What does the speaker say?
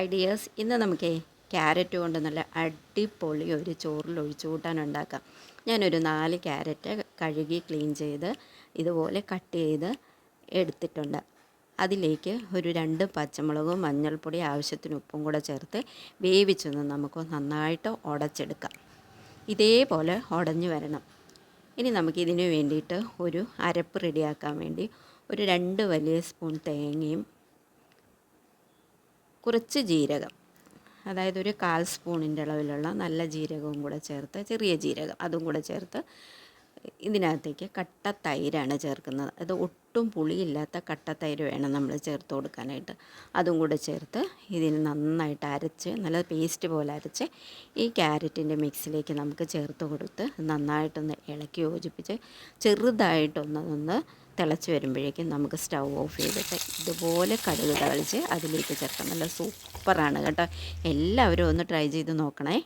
Ideas ഇന്ന് നമുക്ക് carrot കൊണ്ട് നല്ല അടിപൊളി ഒരു ചോറിൽ ഒഴിച്ചു കൂട്ടാൻ ഉണ്ടാക്കാം. ഞാനൊരു 4 ക്യാരറ്റ് കഴുകി ക്ലീൻ ചെയ്ത് ഇതുപോലെ കട്ട് ചെയ്ത് എടുത്തിട്ടുണ്ട്. അതിലേക്ക് ഒരു 2 പച്ചമുളകും മഞ്ഞൾപ്പൊടി ആവശ്യത്തിന് ഉപ്പും കൂടെ ചേർത്ത് വേവിച്ചൊന്ന് നമുക്ക് നന്നായിട്ട് ഉടച്ചെടുക്കാം. ഇതേപോലെ ഉടഞ്ഞു വരണം. ഇനി നമുക്കിതിന് വേണ്ടിയിട്ട് ഒരു അരപ്പ് റെഡിയാക്കാൻ വേണ്ടി ഒരു 2 വലിയ സ്പൂൺ തേങ്ങയും കുറച്ച് ജീരകം, അതായത് ഒരു 1/4 സ്പൂണിൻ്റെ അളവിലുള്ള നല്ല ജീരകവും കൂടെ ചേർത്ത്, ചെറിയ ജീരകം അതും കൂടെ ചേർത്ത് ഇതിനകത്തേക്ക് കട്ട തൈരാണ് ചേർക്കുന്നത്. അത് ഒട്ടും പുളിയില്ലാത്ത കട്ട തൈര് വേണം നമ്മൾ ചേർത്ത് കൊടുക്കാനായിട്ട്. അതും കൂടെ ചേർത്ത് ഇതിന് നന്നായിട്ട് അരച്ച് നല്ല പേസ്റ്റ് പോലെ അരച്ച് ഈ ക്യാരറ്റിൻ്റെ മിക്സിലേക്ക് നമുക്ക് ചേർത്ത് കൊടുത്ത് നന്നായിട്ടൊന്ന് ഇളക്കി യോജിപ്പിച്ച് ചെറുതായിട്ടൊന്ന് തിളച്ച് വരുമ്പോഴേക്കും നമുക്ക് സ്റ്റൗ ഓഫ് ചെയ്തിട്ട് ഇതുപോലെ കടുക് തളിച്ച് അതിലേക്ക് ചേർക്കാം. നല്ല സൂപ്പറാണ് കേട്ടോ. എല്ലാവരും ഒന്ന് ട്രൈ ചെയ്ത് നോക്കണേ.